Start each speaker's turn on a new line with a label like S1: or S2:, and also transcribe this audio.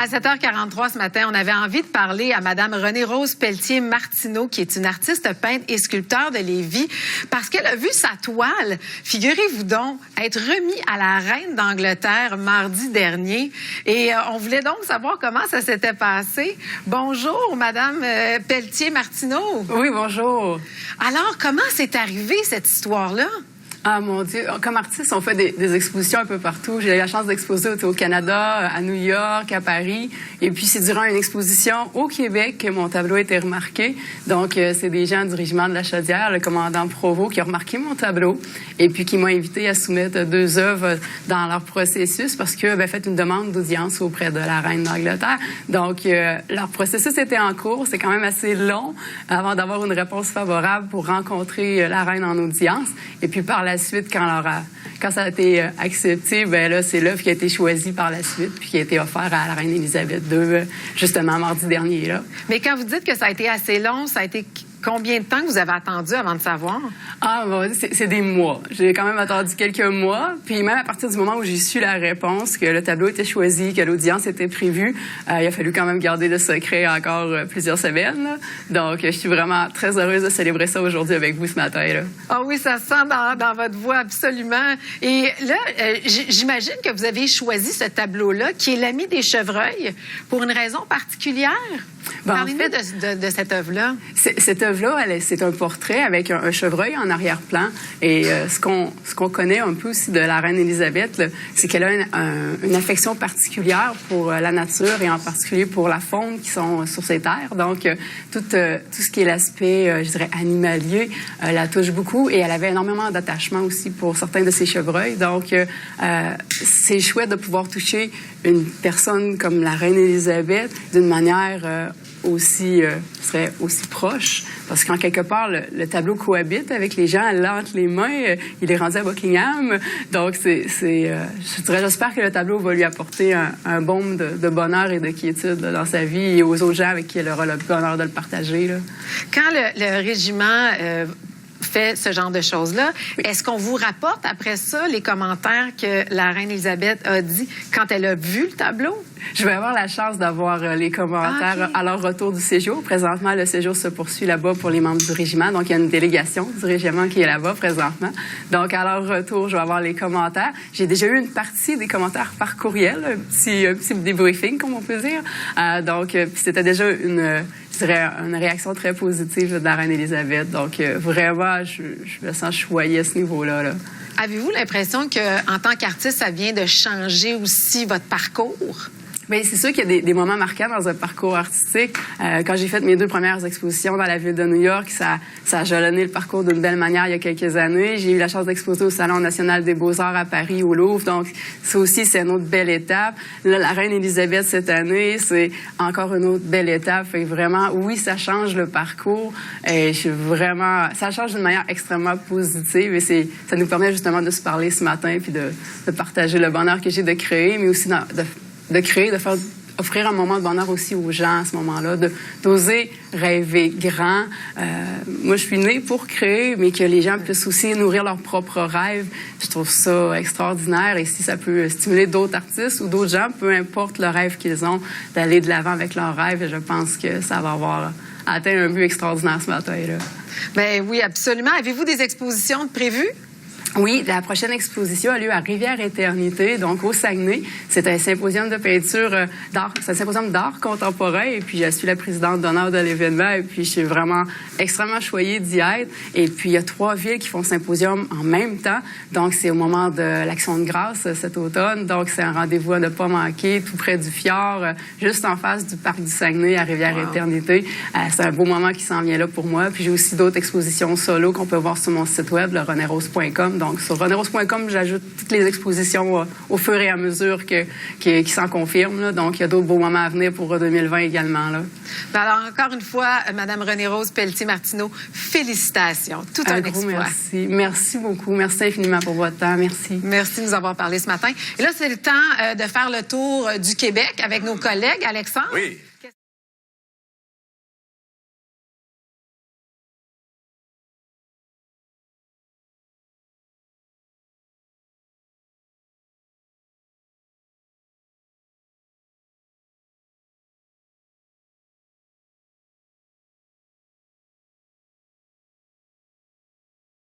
S1: À 7h43 ce matin, on avait envie de parler à Mme Renée-Rose Pelletier-Martineau, qui est une artiste peintre et sculpteur de Lévis, parce qu'elle a vu sa toile, figurez-vous donc, être remis à la reine d'Angleterre mardi dernier. Et on voulait donc savoir comment ça s'était passé. Bonjour, Mme Pelletier-Martineau.
S2: Oui, bonjour.
S1: Alors, comment c'est arrivé cette histoire-là?
S2: Ah mon Dieu, comme artiste, on fait des expositions un peu partout. J'ai eu la chance d'exposer au Canada, à New York, à Paris. Et puis, c'est durant une exposition au Québec que mon tableau a été remarqué. Donc, c'est des gens du régiment de la Chaudière, le commandant Provost, qui a remarqué mon tableau et puis qui m'ont invité à soumettre 2 œuvres dans leur processus parce qu'ils avaient fait une demande d'audience auprès de la reine d'Angleterre. Donc, leur processus était en cours. C'est quand même assez long avant d'avoir une réponse favorable pour rencontrer la reine en audience. Et puis, par la suite, quand ça a été accepté, ben là, c'est l'œuvre qui a été choisie par la suite puis qui a été offerte à la reine Élisabeth II, justement, mardi dernier. Là.
S1: Mais quand vous dites que ça a été assez long, ça a été combien de temps que vous avez attendu avant de savoir? Ah,
S2: bon, c'est des mois. J'ai quand même attendu quelques mois. Puis même à partir du moment où j'ai su la réponse, que le tableau était choisi, que l'audience était prévue, il a fallu quand même garder le secret encore plusieurs semaines. Là. Donc, je suis vraiment très heureuse de célébrer ça aujourd'hui avec vous ce matin. Là.
S1: Ah oui, ça se sent dans votre voix, absolument. Et là, j'imagine que vous avez choisi ce tableau-là, qui est l'ami des chevreuils, pour une raison particulière. Parlez-nous de cette œuvre-là.
S2: Cette œuvre-là, c'est un portrait avec un chevreuil en arrière-plan. Et ce qu'on connaît un peu aussi de la reine Élisabeth, c'est qu'elle a une affection particulière pour la nature et en particulier pour la faune qui sont sur ces terres. Donc, tout ce qui est l'aspect, je dirais, animalier, la touche beaucoup. Et elle avait énormément d'attachement aussi pour certains de ses chevreuils. Donc, c'est chouette de pouvoir toucher une personne comme la reine Élisabeth d'une manière aussi proche, parce qu'en quelque part, le tableau cohabite avec les gens, elle l'a entre les mains, il est rendu à Buckingham, donc j'espère que le tableau va lui apporter un baume de bonheur et de quiétude dans sa vie et aux autres gens avec qui elle aura le bonheur de le partager. Là.
S1: Quand le régiment fait ce genre de choses-là, oui. Est-ce qu'on vous rapporte après ça les commentaires que la reine Élisabeth a dit quand elle a vu le tableau?
S2: Je vais avoir la chance d'avoir les commentaires à leur retour du séjour. Présentement, le séjour se poursuit là-bas pour les membres du régiment. Donc, il y a une délégation du régiment qui est là-bas présentement. Donc, à leur retour, je vais avoir les commentaires. J'ai déjà eu une partie des commentaires par courriel, un petit débriefing, comme on peut dire. Donc, c'était déjà une réaction très positive de la reine Élisabeth. Donc, vraiment, je me sens choyée à ce niveau-là. Là.
S1: Avez-vous l'impression qu'en tant qu'artiste, ça vient de changer aussi votre parcours?
S2: Bien, c'est sûr qu'il y a des moments marquants dans un parcours artistique. Quand j'ai fait mes 2 premières expositions dans la ville de New York, ça a jalonné le parcours d'une belle manière il y a quelques années. J'ai eu la chance d'exposer au Salon national des beaux-arts à Paris, au Louvre. Donc, ça aussi, c'est une autre belle étape. Là, la reine Élisabeth, cette année, c'est encore une autre belle étape. Fait que vraiment, oui, ça change le parcours. Et ça change d'une manière extrêmement positive. Et ça nous permet justement de se parler ce matin puis de partager le bonheur que j'ai de créer, mais aussi de créer, offrir un moment de bonheur aussi aux gens à ce moment-là, d'oser rêver grand. Moi, je suis née pour créer, mais que les gens puissent aussi nourrir leurs propres rêves. Je trouve ça extraordinaire. Et si ça peut stimuler d'autres artistes ou d'autres gens, peu importe le rêve qu'ils ont, d'aller de l'avant avec leurs rêves, je pense que ça va avoir atteint un but extraordinaire ce matin-là.
S1: Bien oui, absolument. Avez-vous des expositions de prévues?
S2: Oui, la prochaine exposition a lieu à Rivière-Éternité, donc au Saguenay. C'est un symposium de peinture d'art. C'est un symposium d'art contemporain. Et puis, je suis la présidente d'honneur de l'événement. Et puis, je suis vraiment extrêmement choyée d'y être. Et puis, il y a 3 villes qui font symposium en même temps. Donc, c'est au moment de l'Action de grâce cet automne. Donc, c'est un rendez-vous à ne pas manquer, tout près du fjord, juste en face du parc du Saguenay à Rivière-Éternité. C'est un beau moment qui s'en vient là pour moi. Puis, j'ai aussi d'autres expositions solo qu'on peut voir sur mon site web, le renerose.com. Donc, sur renerose.com, j'ajoute toutes les expositions au fur et à mesure qui s'en confirment. Là. Donc, il y a d'autres beaux moments à venir pour 2020 également. Là.
S1: Alors, encore une fois, Mme Renée-Rose Pelletier-Martineau, félicitations. Tout un exploit.
S2: Merci. Merci beaucoup. Merci infiniment pour votre temps. Merci.
S1: Merci de nous avoir parlé ce matin. Et là, c'est le temps de faire le tour du Québec avec nos collègues. Alexandre?
S3: Oui.